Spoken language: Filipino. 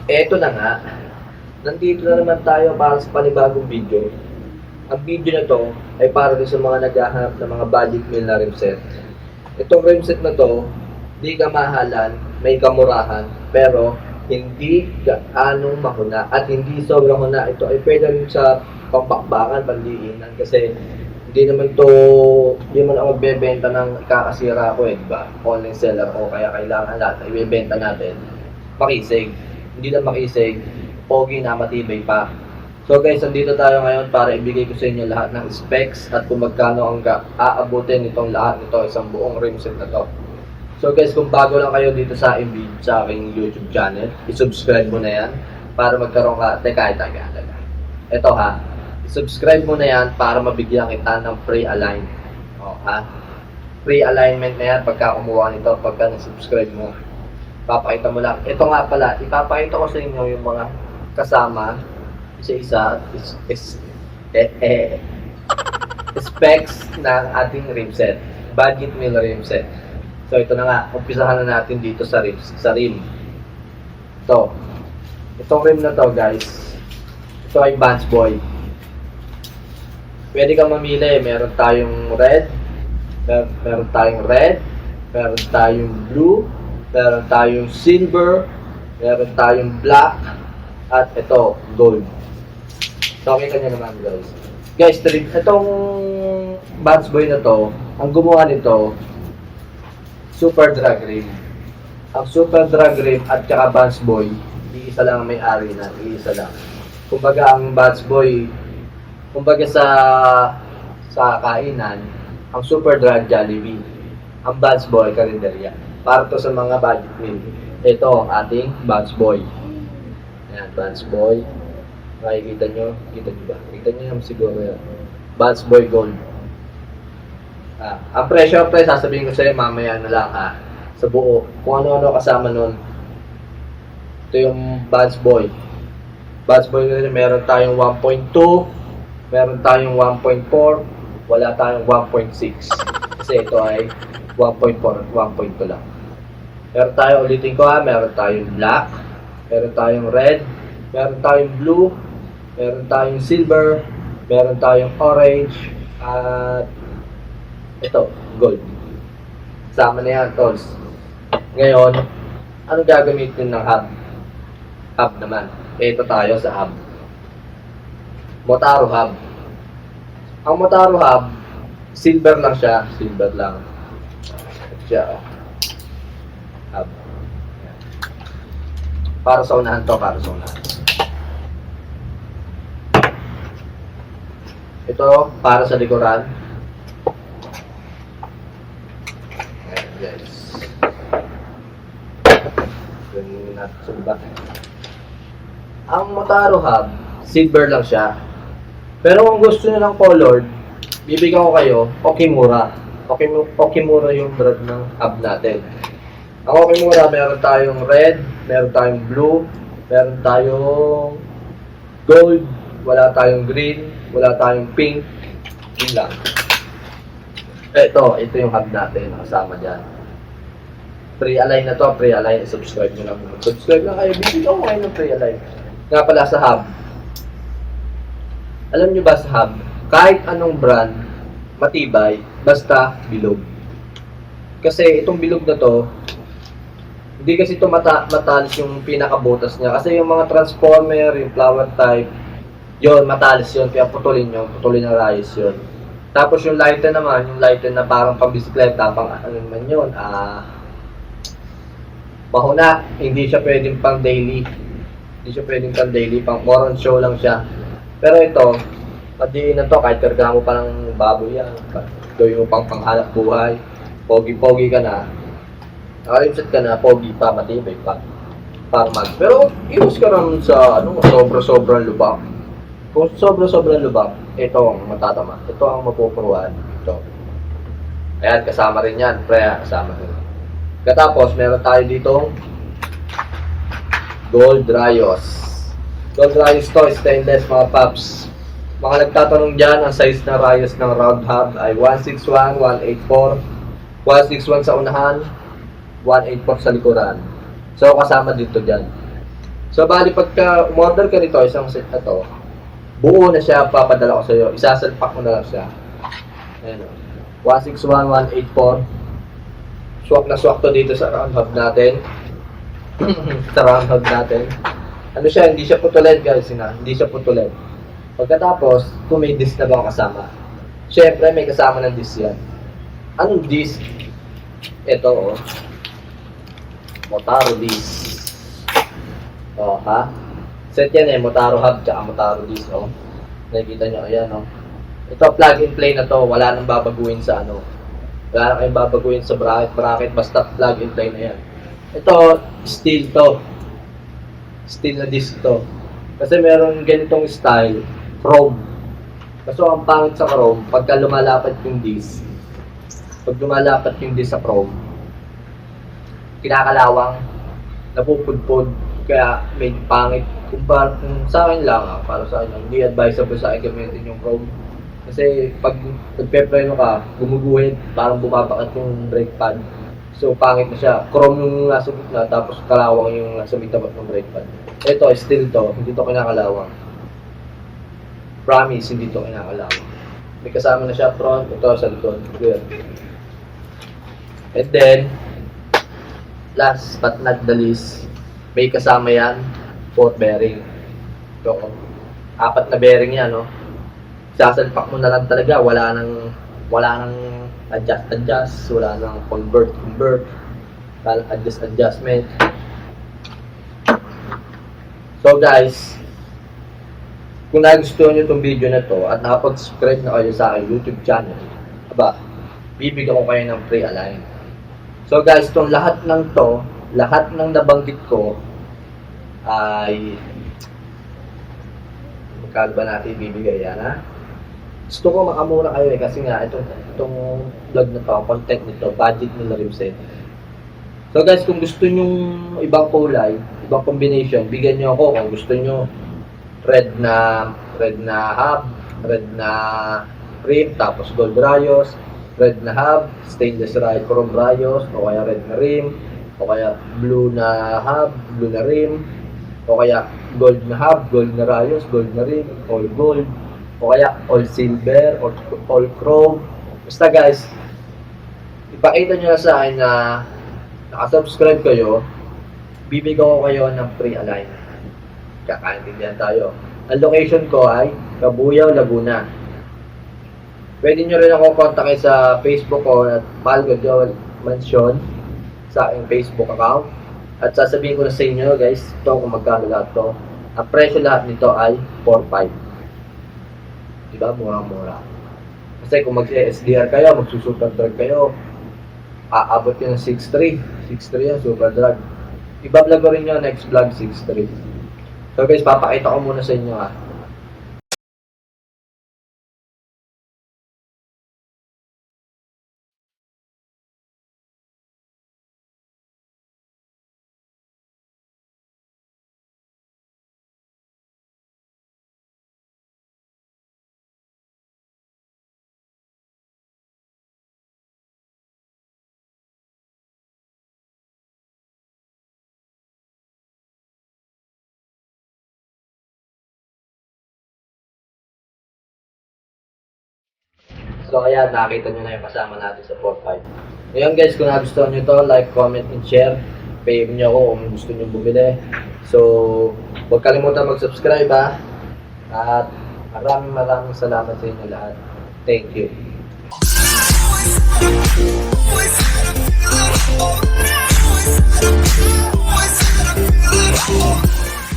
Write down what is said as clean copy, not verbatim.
Eto na nga, nandito na naman tayo para sa panibagong video. Ang video na to ay para din sa mga naghahanap ng mga budget meal na rim set. Itong rim set na to, di kamahalan, may kamurahan, pero hindi gaano mahuna at hindi sobrang huna. Ito ay pwede rin sa pampakbakan, pandiinan kasi hindi naman ako magbebenta ng ikakasira ko diba? Online seller o kaya kailangan natin, ibebenta natin makisig. Hindi lang makisig, pogi na matibay pa. So guys, nandito tayo ngayon para ibigay ko sa inyo lahat ng specs at kung magkano ang aabutin itong lahat nito, isang buong rim set na to. So guys, kung bago lang kayo dito sa aking YouTube channel, i-subscribe mo na yan para magkaroon ka, teka. Ito ha, i-subscribe mo na yan para mabigyan kita ng free align. O ha, free alignment na yan pagka kumuha nito, pagka na-subscribe mo. Papakita mo lang. Ito nga pala, ipapakita ko sa inyo yung mga kasama isa-isa specs ng ating rim set. Budget meal rim set. So ito na nga, umpisahan na natin dito sa rim. So, itong rim na to guys, ito ay Vans Boy. Pwede kang mamili, meron tayong red, meron tayong blue, meron tayong silver, meron tayong black, at ito, gold. So, kita nyo naman guys. Guys, itong Vans Boy na to, ang gumawa nito, Super Drag Rim. Ang Super Drag Rim at saka Vans Boy, iisa lang ang may-ari na, iisa lang. Kumbaga, ang Vans Boy, kumbaga sa kainan, ang Super Drag Jollibee, ang Vans Boy Karinderya. Para to sa mga budget meal. Ito ang ating Vans Boy. Ayan, Vans Boy. Makikita nyo? Kita nyo ba? Kita nyo naman siguro yan. Vans Boy Gold. Ang presyo, sasabihin ko sa'yo mamaya na lang ha. Sa buo. Kung ano-ano kasama nun. Ito yung Vans Boy. Vans Boy na meron tayong 1.2. Meron tayong 1.4. Wala tayong 1.6. Kasi ito ay 1.4 at 1.2 lang. Meron tayong, ulitin ko ha, meron tayong black, meron tayong red, meron tayong blue, meron tayong silver, meron tayong orange, at ito, gold. Sama na yan, tolls. Ngayon, ano gagamitin ng hub? Hub naman. Ito tayo sa hub. Motaro hub. Ang Motaro hub, silver lang siya, silver lang. Siya, hub. Para sa unahan to, para sa unahan. Ito, para sa likuran. Ayan, guys. Ganyan natin sa iba. Ang Motaro hub, silver lang siya. Pero kung gusto nyo ng colored, bibigyan ko kayo, Okimura. Okimura yung brand ng hub natin. Ang Okimura, meron tayong red, meron tayong blue, meron tayong gold, wala tayong green, wala tayong pink, yun lang. Ito yung hub natin, kasama dyan. Pre-align na to, pre-align, subscribe nyo lang. Subscribe lang kayo, bibigyan ko kayo ng pre-align. Nga pala sa hub, alam nyo ba sa hub, kahit anong brand, matibay, basta bilog. Kasi itong bilog na to, hindi kasi ito matalis yung pinakabutas niya. Kasi yung mga transformer, yung flower type, yun, matalis yun. Kaya putulin ng rayos yun. Tapos yung lighten naman, yung lighten na parang pang-bisikleta, pang ano naman yun, mahuna. Hindi siya pwedeng pang daily. Pang more on show lang siya. Pero ito, pati na to, kahit karga mo pa ng baboy yan, gawin mo pang panghalap buhay, pogi-pogi ka na, nakalimset ka na, pogi pa, matibay pa, parang pero iwas ka naman sa sobra-sobrang lubak. Kung sobra-sobrang lubak, ito ang matatama, ito ang mapupuruan, ito. Ayan, kasama rin yan, kasama rin. Katapos, meron tayo ditong Gold Rayos. Gold Rayos to, stainless mga paps. Mga nagtatanong dyan, ang size na rayos ng round hub ay 161, 184, 161 sa unahan, 184 sa likuran. So, kasama dito dyan. So, bali pagka umorder ka nito, isang set na to, buo na siya, papadala ko sa iyo. Isasalpak mo na lang siya. Ayan o. 161184. Swak na swak to dito sa round hub natin. Sa round hub natin. Ano siya, hindi siya putulin guys. Hindi siya putulin. Pagkatapos, kung may disc na ba kasama. Siyempre, may kasama ng disc yan. Anong disc? Ito o. Motaro disc. O, ha? Set yan Motaro hub tsaka Motaro disc o. Nakikita nyo, ayan o. Ito, plug and play na to. Wala nang babaguhin sa ano. Wala nang kayong babaguhin sa bracket. Basta plug and play na yan. Ito, steel to. Steel na disc to. Kasi meron ganitong style, chrome. Kaso ang pangit sa chrome, pagka lumalapat yung disc, pag lumalapat yung disc sa chrome, kinakalawang, napupudpud, kaya medyo pangit. Kung sa akin lang, para sa akin, hindi advisable sa akin gamitin yung chrome. Kasi pag nagpe-preno ka, gumuguhit, parang bumabakat yung brake pad. So, pangit na siya. Chrome yung nasa gitna, tapos kalawang yung nasa bitabat ng brake pad. Ito, steel to. Hindi to kinakalawang. Promise, hindi to kinakalawang. May kasama na siya front, ito sa likod. Good. And then, last but not the least, may kasama yan, 4 bearing. Ito, 4 na bearing yan, no? Sasalpak mo na lang talaga, wala nang adjust, wala nang convert, adjustment. So guys, kung nagustuhan nyo itong video na to at nakapag-subscribe na kayo sa aking YouTube channel, bibigyan ko kayo ng free align. So guys, itong lahat ng nabanggit ko ay magkano ba natin ibibigay yan, ha? Gusto ko makamura kayo kasi nga itong vlog na to, content nito, budget nila rimset. So guys, kung gusto nyo ibang kulay, ibang combination, bigyan nyo ako. Kung gusto nyo red na hub, red na rim, tapos gold rayos, red na hub, stainless chrome rayos, o kaya red na rim, o kaya blue na hub, blue na rim, o kaya gold na hub, gold na rayos, gold na rim, all gold, o kaya all silver, or all chrome. Basta guys, ipakita nyo na sa akin na nakasubscribe kayo, bibigyan ko kayo ng free align. Kakaintindihan tayo. Ang location ko ay Cabuyao, Laguna. Pwede nyo rin ako kontakin sa Facebook ko at Malgo Joel Mansion sa aking Facebook account. At sasabihin ko na sa inyo guys, ito kung magkano lahat to. Ang presyo lahat nito ay 4.5. Diba? Murang-mura. Kasi kung mag-SDR kayo, magsusuper drag kayo, aabot yun ng 6.3. 6.3 yan, super drag. Iba-vlog ko rin yun, next vlog, 6.3. So guys, papakita ko muna sa inyo ha. So ayan, nakita nyo na yung kasama natin sa 4.5. Ngayon guys, kung nagustuhan nyo to, like, comment, and share. PM nyo ako kung gusto nyo bumili. So, huwag kalimutan mag-subscribe ha. At maraming salamat sa inyo lahat. Thank you.